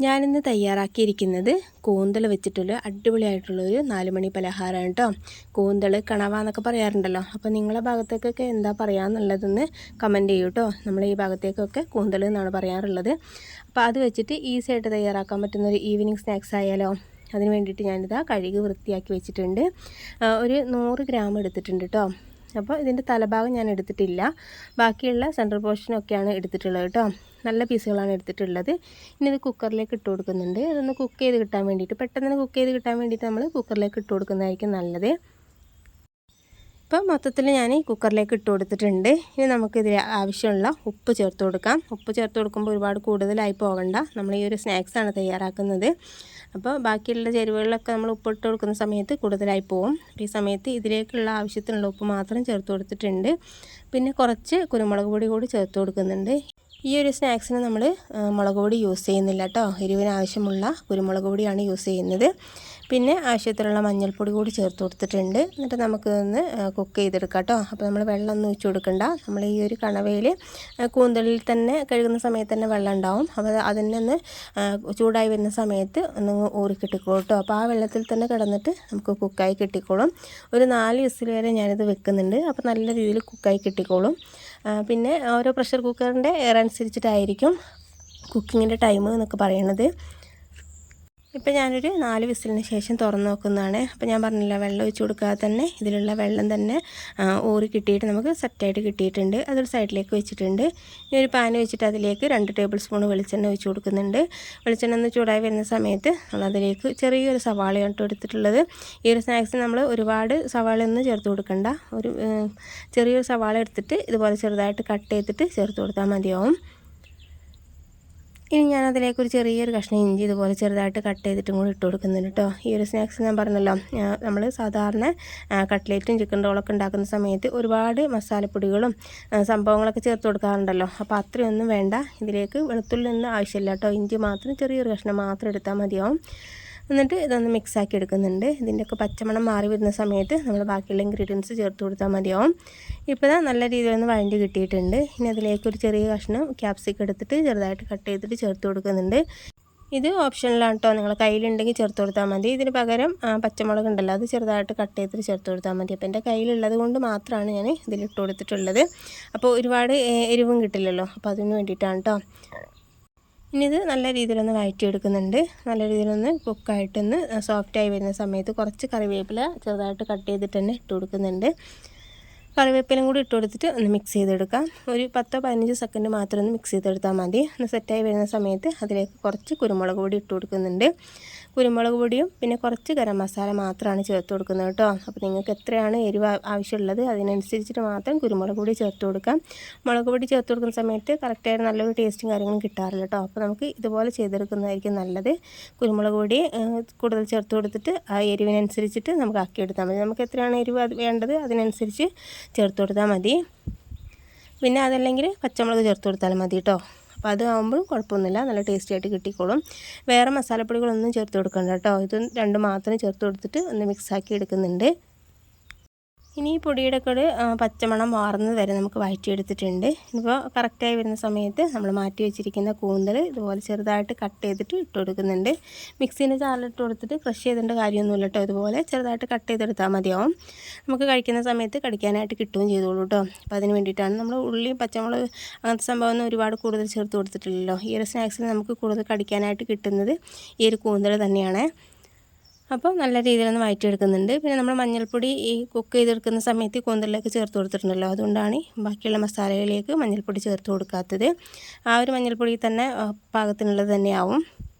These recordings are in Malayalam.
ഞാനിന്ന് തയ്യാറാക്കിയിരിക്കുന്നത് കൂന്തൽ വെച്ചിട്ടുള്ള അടിപൊളിയായിട്ടുള്ളൊരു 4 മണി പലഹാരമാണ് കേട്ടോ. കൂന്തൽ കണവ എന്നൊക്കെ പറയാറുണ്ടല്ലോ. അപ്പോൾ നിങ്ങളുടെ ഭാഗത്തേക്കൊക്കെ എന്താ പറയാന്നുള്ളതൊന്ന് കമൻറ്റ് ചെയ്യൂ കേട്ടോ. നമ്മളെ ഈ ഭാഗത്തേക്കൊക്കെ കൂന്തൽ എന്നാണ് പറയാറുള്ളത്. അപ്പോൾ അത് വെച്ചിട്ട് ഈസി ആയിട്ട് തയ്യാറാക്കാൻ പറ്റുന്നൊരു ഈവനിങ് സ്നാക്സ് ആയാലോ. അതിന് വേണ്ടിയിട്ട് ഞാനിതാ കഴുകി വൃത്തിയാക്കി വെച്ചിട്ടുണ്ട്. ഒരു 100 ഗ്രാം എടുത്തിട്ടുണ്ട് കേട്ടോ. അപ്പോൾ ഇതിൻ്റെ തലഭാഗം ഞാൻ എടുത്തിട്ടില്ല, ബാക്കിയുള്ള സെൻട്രൽ പോർഷനൊക്കെയാണ് എടുത്തിട്ടുള്ളത് കേട്ടോ. നല്ല പീസുകളാണ് എടുത്തിട്ടുള്ളത്. ഇനി ഇത് കുക്കറിലേക്ക് ഇട്ട് കൊടുക്കുന്നുണ്ട്. അതൊന്ന് കുക്ക് ചെയ്ത് കിട്ടാൻ വേണ്ടിയിട്ട്, പെട്ടെന്ന് തന്നെ കുക്ക് ചെയ്ത് കിട്ടാൻ വേണ്ടിയിട്ട് നമ്മൾ കുക്കറിലേക്ക് ഇട്ട് കൊടുക്കുന്നതായിരിക്കും നല്ലത്. ഇപ്പോൾ മൊത്തത്തിൽ ഞാൻ ഈ കുക്കറിലേക്ക് ഇട്ട് കൊടുത്തിട്ടുണ്ട്. ഇനി നമുക്കിതിൽ ആവശ്യമുള്ള ഉപ്പ് ചേർത്ത് കൊടുക്കാം. ഉപ്പ് ചേർത്ത് കൊടുക്കുമ്പോൾ ഒരുപാട് കൂടുതലായി പോകണ്ട. നമ്മൾ ഈ ഒരു സ്നാക്സാണ് തയ്യാറാക്കുന്നത്. അപ്പോൾ ബാക്കിയുള്ള ചേരുവകളിലൊക്കെ നമ്മൾ ഉപ്പിട്ട് കൊടുക്കുന്ന സമയത്ത് കൂടുതലായി പോകും. ഈ സമയത്ത് ഇതിലേക്കുള്ള ആവശ്യത്തിനുള്ള ഉപ്പ് മാത്രം ചേർത്ത് കൊടുത്തിട്ടുണ്ട്. പിന്നെ കുറച്ച് കുരുമുളക് പൊടി കൂടി ചേർത്ത് കൊടുക്കുന്നുണ്ട്. ഈ ഒരു സ്നാക്സിന് നമ്മൾ മുളക് പൊടി യൂസ് ചെയ്യുന്നില്ല കേട്ടോ. എരിവിന് ആവശ്യമുള്ള കുരുമുളക് പൊടിയാണ് യൂസ് ചെയ്യുന്നത്. പിന്നെ ആവശ്യത്തിനുള്ള മഞ്ഞൾപ്പൊടി കൂടി ചേർത്ത് കൊടുത്തിട്ടുണ്ട്. എന്നിട്ട് നമുക്കൊന്ന് കുക്ക് ചെയ്തെടുക്കാം കേട്ടോ. അപ്പോൾ നമ്മൾ വെള്ളമൊന്നും ഒഴിച്ച് കൊടുക്കണ്ട. നമ്മൾ ഈ ഒരു കണവയിൽ കൂന്തലിൽ തന്നെ കഴുകുന്ന സമയത്ത് തന്നെ വെള്ളം ഉണ്ടാവും. അപ്പോൾ അതിനെ ഒന്ന് ചൂടായി വരുന്ന സമയത്ത് ഒന്ന് ഊറി കിട്ടിക്കോളും കേട്ടോ. അപ്പോൾ ആ വെള്ളത്തിൽ തന്നെ കിടന്നിട്ട് നമുക്ക് കുക്കായി കിട്ടിക്കോളും. ഒരു 4 വിസിൽ വരെ ഞാനിത് വെക്കുന്നുണ്ട്. അപ്പോൾ നല്ല രീതിയിൽ കുക്കായി കിട്ടിക്കോളും. പിന്നെ ഓരോ പ്രഷർ കുക്കറിൻ്റെ എയർ അനുസരിച്ചിട്ടായിരിക്കും കുക്കിങ്ങിൻ്റെ ടൈം എന്നൊക്കെ പറയണത്. ഇപ്പോൾ ഞാനൊരു 4 വിസിലിന് ശേഷം തുറന്ന് നോക്കുന്നതാണ്. അപ്പോൾ ഞാൻ പറഞ്ഞില്ല, വെള്ളം ഒഴിച്ച് കൊടുക്കാതെ തന്നെ ഇതിലുള്ള വെള്ളം തന്നെ ഊറി കിട്ടിയിട്ട് നമുക്ക് സെറ്റായിട്ട് കിട്ടിയിട്ടുണ്ട്. അതൊരു സൈഡിലേക്ക് വെച്ചിട്ടുണ്ട്. ഇനി ഒരു പാൻ വെച്ചിട്ട് അതിലേക്ക് 2 ടേബിൾ സ്പൂൺ വെളിച്ചെണ്ണ ഒഴിച്ച് കൊടുക്കുന്നുണ്ട്. വെളിച്ചെണ്ണ ഒന്ന് ചൂടായി വരുന്ന സമയത്ത് നമ്മളതിലേക്ക് ചെറിയൊരു സവാളയാണ് എടുത്തിട്ടുള്ളത്. ഈ ഒരു സ്നാക്സിന് നമ്മൾ ഒരുപാട് സവാളയൊന്നും ചേർത്ത് കൊടുക്കണ്ട. ഒരു ചെറിയൊരു സവാള എടുത്തിട്ട് ഇതുപോലെ ചെറുതായിട്ട് കട്ട് ചെയ്തിട്ട് ചേർത്ത് കൊടുത്താൽ മതിയാവും. ഇനി ഞാനതിലേക്ക് ഒരു ചെറിയൊരു കഷ്ണം ഇഞ്ചി ഇതുപോലെ ചെറുതായിട്ട് കട്ട് ചെയ്തിട്ടും കൂടി ഇട്ട് കൊടുക്കുന്നുണ്ട് കേട്ടോ. ഈ ഒരു സ്നാക്സ് ഞാൻ പറഞ്ഞല്ലോ, നമ്മൾ സാധാരണ കട്ട്ലേറ്റും ചിക്കൻ റോളൊക്കെ ഉണ്ടാക്കുന്ന സമയത്ത് ഒരുപാട് മസാലപ്പൊടികളും സംഭവങ്ങളൊക്കെ ചേർത്ത് കൊടുക്കാറുണ്ടല്ലോ. അപ്പോൾ അത്രയൊന്നും വേണ്ട. ഇതിലേക്ക് വെളുത്തുള്ളി ഒന്നും ആവശ്യമില്ല കേട്ടോ. ഇഞ്ചി മാത്രം ചെറിയൊരു കഷ്ണം മാത്രം എടുത്താൽ മതിയാവും. എന്നിട്ട് ഇതൊന്ന് മിക്സാക്കി എടുക്കുന്നുണ്ട്. ഇതിൻ്റെയൊക്കെ പച്ചമണം മാറി വരുന്ന സമയത്ത് നമ്മൾ ബാക്കിയുള്ള ഇൻഗ്രീഡിയൻസ് ചേർത്ത് കൊടുത്താൽ മതിയാവും. ഇപ്പോൾ നല്ല രീതിയിലൊന്ന് വഴണ്ടി കിട്ടിയിട്ടുണ്ട്. ഇനി അതിലേക്ക് ഒരു ചെറിയ കഷ്ണം ക്യാപ്സിക്കം എടുത്തിട്ട് ചെറുതായിട്ട് കട്ട് ചെയ്തിട്ട് ചേർത്ത് കൊടുക്കുന്നുണ്ട്. ഇത് ഓപ്ഷനിലാണ് കേട്ടോ. നിങ്ങൾ കയ്യിലുണ്ടെങ്കിൽ ചേർത്ത് കൊടുത്താൽ മതി. ഇതിന് പകരം പച്ചമുളക് ഉണ്ടല്ലോ, അത് ചെറുതായിട്ട് കട്ട് ചെയ്തിട്ട് ചേർത്ത് കൊടുത്താൽ മതി. അപ്പോൾ എൻ്റെ കയ്യിലുള്ളത് കൊണ്ട് മാത്രമാണ് ഞാൻ ഇതിലിട്ട് കൊടുത്തിട്ടുള്ളത്. അപ്പോൾ ഒരുപാട് എരിവും കിട്ടില്ലല്ലോ, അപ്പോൾ അതിന് വേണ്ടിയിട്ടാണ് കേട്ടോ. ഇനി ഇത് നല്ല രീതിയിലൊന്ന് വഴറ്റിയെടുക്കുന്നുണ്ട്. നല്ല രീതിയിലൊന്ന് കുക്കായിട്ടൊന്ന് സോഫ്റ്റായി വരുന്ന സമയത്ത് കുറച്ച് കറിവേപ്പില ചെറുതായിട്ട് കട്ട് ചെയ്തിട്ട് തന്നെ ഇട്ട് കൊടുക്കുന്നുണ്ട്. കറിവേപ്പിലയും കൂടി ഇട്ട് കൊടുത്തിട്ട് ഒന്ന് മിക്സ് ചെയ്തെടുക്കാം. ഒരു 10-15 സെക്കൻഡ് മാത്രം ഒന്ന് മിക്സ് ചെയ്തെടുത്താൽ മതി. ഒന്ന് സെറ്റായി വരുന്ന സമയത്ത് അതിലേക്ക് കുറച്ച് കുരുമുളക് പൊടി ഇട്ട് കൊടുക്കുന്നുണ്ട്. കുരുമുളക് പൊടിയും പിന്നെ കുറച്ച് ഗരം മസാല മാത്രമാണ് ചേർത്ത് കൊടുക്കുന്നത് കേട്ടോ. അപ്പോൾ നിങ്ങൾക്ക് എത്രയാണ് എരിവ് ആവശ്യമുള്ളത് അതിനനുസരിച്ചിട്ട് മാത്രം കുരുമുളക് പൊടി ചേർത്ത് കൊടുക്കാം. മുളക് പൊടി ചേർത്ത് കൊടുക്കുന്ന സമയത്ത് കറക്റ്റായിട്ട് നല്ലൊരു ടേസ്റ്റും കാര്യങ്ങളും കിട്ടാറില്ല കേട്ടോ. അപ്പോൾ നമുക്ക് ഇതുപോലെ ചെയ്തെടുക്കുന്നതായിരിക്കും നല്ലത്. കുരുമുളക് പൊടി കൂടുതൽ ചേർത്ത് കൊടുത്തിട്ട് ആ എരിവിനനുസരിച്ചിട്ട് നമുക്ക് ആക്കിയെടുത്താൽ മതി. നമുക്ക് എത്രയാണ് എരിവ് വേണ്ടത് അതിനനുസരിച്ച് ചേർത്ത് കൊടുത്താൽ മതി. പിന്നെ അതല്ലെങ്കിൽ പച്ചമുളക് ചേർത്ത് കൊടുത്താലും മതി കേട്ടോ. അപ്പോൾ അത് ആകുമ്പോഴും കുഴപ്പമൊന്നുമില്ല, നല്ല ടേസ്റ്റി ആയിട്ട് കിട്ടിക്കോളും. വേറെ മസാലപ്പൊടികളൊന്നും ചേർത്ത് കൊടുക്കണ്ട കേട്ടോ. ഇത് 2 മാത്രം ചേർത്ത് കൊടുത്തിട്ട് ഒന്ന് മിക്സാക്കി എടുക്കുന്നുണ്ട്. ഇനി ഈ പൊടിയുടെ കൂടെ പച്ചമണം മാറുന്നത് വരെ നമുക്ക് വഴറ്റിയെടുത്തിട്ടുണ്ട്. ഇപ്പോൾ കറക്റ്റായി വരുന്ന സമയത്ത് നമ്മൾ മാറ്റി വെച്ചിരിക്കുന്ന കൂന്തൽ ഇതുപോലെ ചെറുതായിട്ട് കട്ട് ചെയ്തിട്ട് ഇട്ട് കൊടുക്കുന്നുണ്ട്. മിക്സീൻ്റെ ജാറിലിട്ട് കൊടുത്തിട്ട് ക്രഷ് ചെയ്തേണ്ട കാര്യമൊന്നുമില്ല കേട്ടോ. ഇതുപോലെ ചെറുതായിട്ട് കട്ട് ചെയ്തെടുത്താൽ മതിയാവും. നമുക്ക് കഴിക്കുന്ന സമയത്ത് കടിക്കാനായിട്ട് കിട്ടുകയും ചെയ്തോളൂ കേട്ടോ. അപ്പോൾ അതിന് വേണ്ടിയിട്ടാണ് നമ്മൾ ഉള്ളിയും പച്ചമുളക് അങ്ങനത്തെ സംഭവമൊന്നും ഒരുപാട് കൂടുതൽ ചേർത്ത് കൊടുത്തിട്ടില്ലല്ലോ. ഈ ഒരു സ്നാക്സിൽ നമുക്ക് കൂടുതൽ കടിക്കാനായിട്ട് കിട്ടുന്നത് ഈ ഒരു കൂന്തൽ തന്നെയാണ്. അപ്പോൾ നല്ല രീതിയിലൊന്ന് വഴറ്റിയെടുക്കുന്നുണ്ട്. പിന്നെ നമ്മൾ മഞ്ഞൾപ്പൊടി ഈ കുക്ക് ചെയ്തെടുക്കുന്ന സമയത്ത് കൂന്തലിലേക്ക് ചേർത്ത് കൊടുത്തിട്ടുണ്ടല്ലോ, അതുകൊണ്ടാണ് ബാക്കിയുള്ള മസാലയിലേക്ക് മഞ്ഞൾപ്പൊടി ചേർത്ത് കൊടുക്കാത്തത്. ആ ഒരു മഞ്ഞൾപ്പൊടി തന്നെ പാകത്തിനുള്ളത് തന്നെയാവും.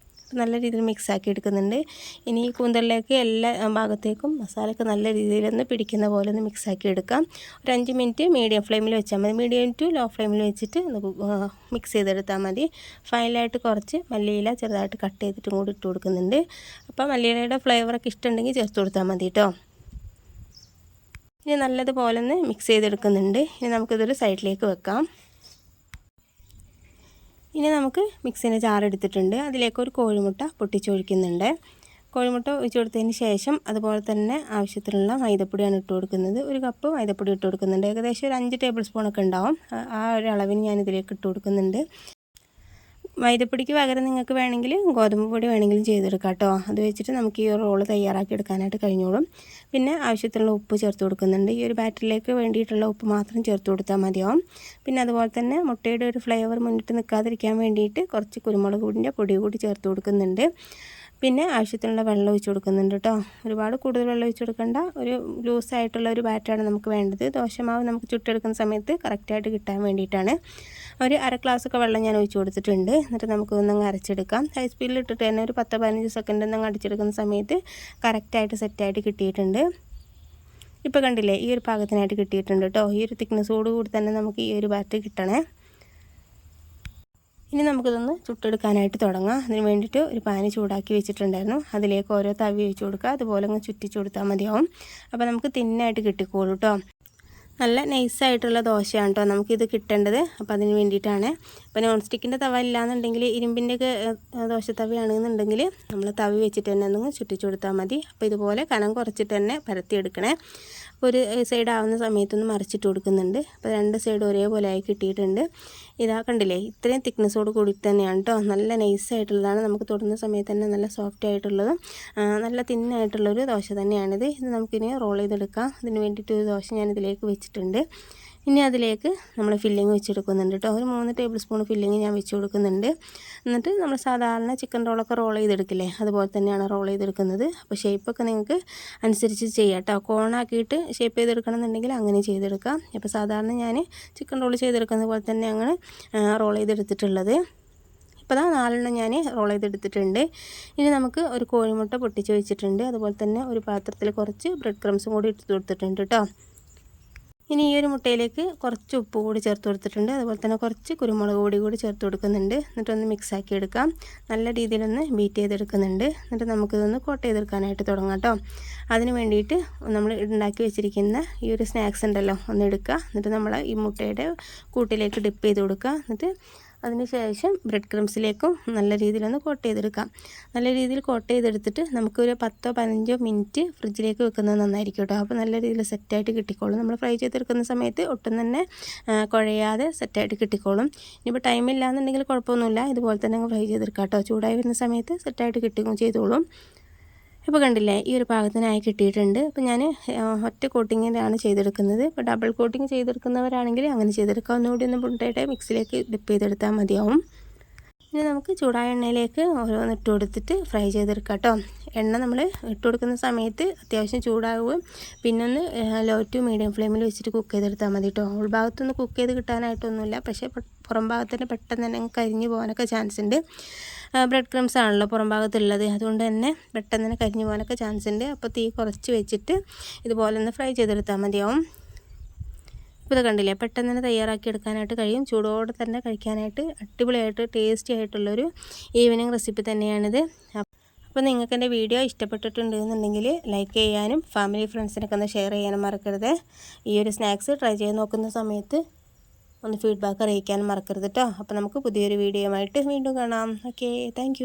നല്ല രീതിയിൽ മിക്സാക്കി എടുക്കുന്നുണ്ട്. ഇനി ഈ കൂന്തലിലേക്ക് എല്ലാ ഭാഗത്തേക്കും മസാലയൊക്കെ നല്ല രീതിയിലൊന്ന് പിടിക്കുന്ന പോലെ ഒന്ന് മിക്സാക്കി എടുക്കാം. ഒരു 5 മിനിറ്റ് മീഡിയം ഫ്ലെയിമിൽ വെച്ചാൽ മതി. മീഡിയം ടു ലോ ഫ്ലെയിമിൽ വെച്ചിട്ട് മിക്സ് ചെയ്തെടുത്താൽ മതി. ഫൈനലായിട്ട് കുറച്ച് മല്ലിയില ചെറുതായിട്ട് കട്ട് ചെയ്തിട്ടും കൂടി ഇട്ട് കൊടുക്കുന്നുണ്ട്. അപ്പോൾ മല്ലിയിലയുടെ ഫ്ലേവറൊക്കെ ഇഷ്ടമുണ്ടെങ്കിൽ ചേർത്ത് കൊടുത്താൽ മതി കേട്ടോ. ഇനി നല്ലതുപോലെ ഒന്ന് മിക്സ് ചെയ്തെടുക്കുന്നുണ്ട്. ഇനി നമുക്കിതൊരു സൈഡിലേക്ക് വെക്കാം. ഇനി നമുക്ക് മിക്സിൻ്റെ ജാർ എടുത്തിട്ടുണ്ട്. അതിലേക്ക് ഒരു കോഴിമുട്ട പൊട്ടിച്ചൊഴിക്കുന്നുണ്ട്. കോഴിമുട്ട ഒഴിച്ച് കൊടുത്തതിന് ശേഷം അതുപോലെ തന്നെ ആവശ്യത്തിനുള്ള മൈദപ്പൊടിയാണ് ഇട്ട് കൊടുക്കുന്നത്. 1 കപ്പ് മൈദപ്പൊടി ഇട്ട് കൊടുക്കുന്നുണ്ട്. ഏകദേശം ഒരു 5 ടേബിൾ സ്പൂണൊക്കെ ഉണ്ടാവും. ആ ഒരു അളവിന് ഞാൻ ഇതിലേക്ക് ഇട്ട് കൊടുക്കുന്നുണ്ട്. മൈദപ്പൊടിക്ക് പകരം നിങ്ങൾക്ക് വേണമെങ്കിൽ ഗോതമ്പ് പൊടി വേണമെങ്കിലും ചെയ്തെടുക്കാം കേട്ടോ. അത് വെച്ചിട്ട് നമുക്ക് ഈ റോള് തയ്യാറാക്കി എടുക്കാനായിട്ട് കഴിഞ്ഞോളും. പിന്നെ ആവശ്യത്തിനുള്ള ഉപ്പ് ചേർത്ത് കൊടുക്കുന്നുണ്ട്. ഈ ഒരു ബാറ്ററിലേക്ക് വേണ്ടിയിട്ടുള്ള ഉപ്പ് മാത്രം ചേർത്ത് കൊടുത്താൽ മതിയാവും. പിന്നെ അതുപോലെ തന്നെ മുട്ടയുടെ ഒരു ഫ്ലേവർ മുന്നിട്ട് നിൽക്കാതിരിക്കാൻ വേണ്ടിയിട്ട് കുറച്ച് കുരുമുളക് പൊടിൻ്റെ പൊടി കൂടി ചേർത്ത് കൊടുക്കുന്നുണ്ട്. പിന്നെ ആവശ്യത്തിനുള്ള വെള്ളം ഒഴിച്ച് കൊടുക്കുന്നുണ്ട് കേട്ടോ. ഒരുപാട് കൂടുതൽ വെള്ളം ഒഴിച്ച് കൊടുക്കേണ്ട, ഒരു ലൂസായിട്ടുള്ള ഒരു ബാറ്ററാണ് നമുക്ക് വേണ്ടത്. ദോശമാവ് നമുക്ക് ചുട്ടെടുക്കുന്ന സമയത്ത് കറക്റ്റായിട്ട് കിട്ടാൻ വേണ്ടിയിട്ടാണ്. ഒരു അര ഗ്ലാസ്സൊക്കെ വെള്ളം ഞാൻ ഒഴിച്ച് കൊടുത്തിട്ടുണ്ട്. എന്നിട്ട് നമുക്ക് ഒന്നങ്ങ് അരച്ചെടുക്കാം. ഹൈ സ്പീഡിൽ ഇട്ടിട്ട് തന്നെ ഒരു 10-15 സെക്കൻഡ് ഒന്നങ്ങ് അടിച്ചെടുക്കുന്ന സമയത്ത് കറക്റ്റായിട്ട് സെറ്റായിട്ട് കിട്ടിയിട്ടുണ്ട്. ഇപ്പോൾ കണ്ടില്ലേ, ഈ ഒരു പാകത്തിനായിട്ട് കിട്ടിയിട്ടുണ്ട് കേട്ടോ. ഈ ഒരു തിക്നെസ്സോട് കൂടി തന്നെ നമുക്ക് ഈ ഒരു ബാറ്റർ കിട്ടണേ. ഇനി നമുക്കിതൊന്ന് ചുട്ടെടുക്കാനായിട്ട് തുടങ്ങാം. അതിന് വേണ്ടിയിട്ട് ഒരു പാന് ചൂടാക്കി വെച്ചിട്ടുണ്ടായിരുന്നു. അതിലേക്ക് ഓരോ തവി ഒഴിച്ച് കൊടുക്കുക. അതുപോലെ അങ്ങ് ചുറ്റിച്ച് കൊടുത്താൽ മതിയാവും. അപ്പോൾ നമുക്ക് തിന്നായിട്ട് കിട്ടിക്കോളൂ കേട്ടോ. നല്ല നൈസായിട്ടുള്ള ദോശയാണ് കേട്ടോ നമുക്കിത് കിട്ടേണ്ടത്. അപ്പോൾ അതിന് വേണ്ടിയിട്ടാണ്. അപ്പോൾ നോൺ സ്റ്റിക്കിൻ്റെ തവ ഇല്ലാന്നുണ്ടെങ്കിൽ ഇരുമ്പിൻ്റെയൊക്കെ ദോശ തവയാണെന്നുണ്ടെങ്കിൽ നമ്മൾ തവി വെച്ചിട്ട് തന്നെ ഒന്ന് ചുറ്റിച്ച് കൊടുത്താൽ മതി. അപ്പോൾ ഇതുപോലെ കനം കുറച്ചിട്ട് തന്നെ പരത്തിയെടുക്കണേ. അപ്പോൾ ഒരു സൈഡ് ആവുന്ന സമയത്തൊന്ന് മറിച്ചിട്ട് കൊടുക്കുന്നുണ്ട്. അപ്പോൾ രണ്ട് സൈഡ് ഒരേപോലെ ആയി കിട്ടിയിട്ടുണ്ട്. ഇതാ കണ്ടില്ലേ, ഇത്രയും തിക്നെസ്സോട് കൂടി തന്നെയാണ് കേട്ടോ. നല്ല നൈസായിട്ടുള്ളതാണ്. നമുക്ക് തൊടുന്ന സമയത്ത് തന്നെ നല്ല സോഫ്റ്റ് ആയിട്ടുള്ളതും നല്ല തിന്നായിട്ടുള്ളൊരു ദോശ തന്നെയാണിത്. ഇത് നമുക്കിനി റോൾ ചെയ്തെടുക്കാം. അതിന് വേണ്ടിയിട്ട് ഒരു ദോശ ഞാനിതിലേക്ക് വെച്ചിട്ടുണ്ട്. ഇനി അതിലേക്ക് നമ്മൾ ഫില്ലിങ് വെച്ചെടുക്കുന്നുണ്ട് കേട്ടോ. ഒരു 3 ടേബിൾ സ്പൂൺ ഫില്ലിങ് ഞാൻ വെച്ച് കൊടുക്കുന്നുണ്ട്. എന്നിട്ട് നമ്മൾ സാധാരണ ചിക്കൻ റോളൊക്കെ റോൾ ചെയ്തെടുക്കില്ലേ, അതുപോലെ തന്നെയാണ് റോൾ ചെയ്തെടുക്കുന്നത്. അപ്പോൾ ഷേപ്പൊക്കെ നിങ്ങൾക്ക് അനുസരിച്ച് ചെയ്യാം കേട്ടോ. കോണാക്കിയിട്ട് ഷേപ്പ് ചെയ്തെടുക്കണം എന്നുണ്ടെങ്കിൽ അങ്ങനെ ചെയ്തെടുക്കാം. അപ്പോൾ സാധാരണ ഞാൻ ചിക്കൻ റോൾ ചെയ്തെടുക്കുന്ന പോലെ തന്നെ അങ്ങനെ റോൾ ചെയ്തെടുത്തിട്ടുള്ളത്. ഇപ്പോൾ 4 ഞാൻ റോൾ ചെയ്തെടുത്തിട്ടുണ്ട്. ഇനി നമുക്ക് ഒരു കോഴിമുട്ട പൊട്ടിച്ച് വെച്ചിട്ടുണ്ട്. അതുപോലെ തന്നെ ഒരു പാത്രത്തിൽ കുറച്ച് ബ്രെഡ് ക്രംസും കൂടി ഇട്ട് കൊടുത്തിട്ടുണ്ട് കേട്ടോ. ഇനി ഈ ഒരു മുട്ടയിലേക്ക് കുറച്ച് ഉപ്പ് കൂടി ചേർത്ത് കൊടുത്തിട്ടുണ്ട്. അതുപോലെ തന്നെ കുറച്ച് കുരുമുളക് പൊടി കൂടി ചേർത്ത് കൊടുക്കുന്നുണ്ട്. എന്നിട്ടൊന്ന് മിക്സാക്കി എടുക്കാം. നല്ല രീതിയിലൊന്ന് ബീറ്റ് ചെയ്തെടുക്കുന്നുണ്ട്. എന്നിട്ട് നമുക്കിതൊന്ന് കോട്ട് ചെയ്തെടുക്കാനായിട്ട് തുടങ്ങാം കേട്ടോ. അതിന് വേണ്ടിയിട്ട് നമ്മൾ ഉണ്ടാക്കി വെച്ചിരിക്കുന്ന ഈ ഒരു സ്നാക്സ് ഉണ്ടല്ലോ, ഒന്ന് എടുക്കുക. എന്നിട്ട് നമ്മൾ ഈ മുട്ടയുടെ കൂട്ടിലേക്ക് ഡിപ്പ് ചെയ്ത് കൊടുക്കുക. എന്നിട്ട് അതിന് ശേഷം ബ്രെഡ് ക്രംസിലേക്കും നല്ല രീതിയിലൊന്ന് കോട്ട് ചെയ്തെടുക്കാം. നല്ല രീതിയിൽ കോട്ട് ചെയ്തെടുത്തിട്ട് നമുക്കൊരു 10-15 മിനിറ്റ് ഫ്രിഡ്ജിലേക്ക് വെക്കുന്നത് നന്നായിരിക്കും കേട്ടോ. അപ്പോൾ നല്ല രീതിയിൽ സെറ്റായിട്ട് കിട്ടിക്കോളും. നമ്മൾ ഫ്രൈ ചെയ്തെടുക്കുന്ന സമയത്ത് ഒട്ടും തന്നെ കുഴയാതെ സെറ്റായിട്ട് കിട്ടിക്കോളും. ഇനിയിപ്പോൾ ടൈമില്ലാന്നുണ്ടെങ്കിൽ കുഴപ്പമൊന്നുമില്ല, ഇതുപോലെ തന്നെ ഫ്രൈ ചെയ്തെടുക്കാം കേട്ടോ. ചൂടായി വരുന്ന സമയത്ത് സെറ്റായിട്ട് കിട്ടുകയും ചെയ്തോളും. ഇപ്പോൾ കണ്ടില്ലേ, ഈ ഒരു പാകത്തിനായി കിട്ടിയിട്ടുണ്ട്. അപ്പോൾ ഞാൻ ഒറ്റ കോട്ടിങ്ങിലാണ് ചെയ്തെടുക്കുന്നത്. ഇപ്പോൾ ഡബിൾ കോട്ടിങ് ചെയ്തെടുക്കുന്നവരാണെങ്കിൽ അങ്ങനെ ചെയ്തെടുക്കാം. ഒന്നുകൂടി ഒന്ന് മുട്ടയുടെ മിക്സിലേക്ക് ഡിപ്പ് ചെയ്തെടുത്താൽ മതിയാവും. ഇനി നമുക്ക് ചൂടായ എണ്ണയിലേക്ക് ഓരോന്ന് ഇട്ട് കൊടുത്തിട്ട് ഫ്രൈ ചെയ്തെടുക്കാം കേട്ടോ. എണ്ണ നമ്മൾ ഇട്ട് കൊടുക്കുന്ന സമയത്ത് അത്യാവശ്യം ചൂടാവുകയും പിന്നെ ഒന്ന് ലോ ടു മീഡിയം ഫ്ലെയിമിൽ വെച്ചിട്ട് കുക്ക് ചെയ്തെടുത്താൽ മതി കേട്ടോ. ഉൾഭാഗത്തൊന്ന് കുക്ക് ചെയ്ത് കിട്ടാനായിട്ടൊന്നുമില്ല, പക്ഷേ പുറം ഭാഗത്തിന് പെട്ടെന്ന് തന്നെ കരിഞ്ഞു പോകാനൊക്കെ ചാൻസ് ഉണ്ട്. ബ്രെഡ് ക്രംസ് ആണല്ലോ പുറം ഭാഗത്തുള്ളത്, അതുകൊണ്ട് തന്നെ പെട്ടെന്ന് തന്നെ കരിഞ്ഞു പോകാനൊക്കെ ചാൻസ് ഉണ്ട്. അപ്പോൾ തീ കുറച്ച് വെച്ചിട്ട് ഇതുപോലെ ഒന്ന് ഫ്രൈ ചെയ്തെടുത്താൽ മതിയാവും. ഇപ്പോൾ ഇത് കണ്ടില്ലേ, പെട്ടെന്ന് തന്നെ തയ്യാറാക്കി എടുക്കാനായിട്ട് കഴിയും. ചൂടോടെ തന്നെ കഴിക്കാനായിട്ട് അടിപൊളിയായിട്ട് ടേസ്റ്റി ആയിട്ടുള്ളൊരു ഈവനിങ് റെസിപ്പി തന്നെയാണിത്. അപ്പോൾ നിങ്ങൾക്ക് എൻ്റെ വീഡിയോ ഇഷ്ടപ്പെട്ടിട്ടുണ്ട് എന്നുണ്ടെങ്കിൽ ലൈക്ക് ചെയ്യാനും ഫാമിലി ഫ്രണ്ട്സിനൊക്കെ ഒന്ന് ഷെയർ ചെയ്യാനും മറക്കരുത്. ഈ ഒരു സ്നാക്സ് ട്രൈ ചെയ്ത് നോക്കുന്ന സമയത്ത് ഒന്ന് ഫീഡ്ബാക്ക് അറിയിക്കാനും മറക്കരുത് കേട്ടോ. അപ്പോൾ നമുക്ക് പുതിയൊരു വീഡിയോയുമായിട്ട് വീണ്ടും കാണാം. Okay, thank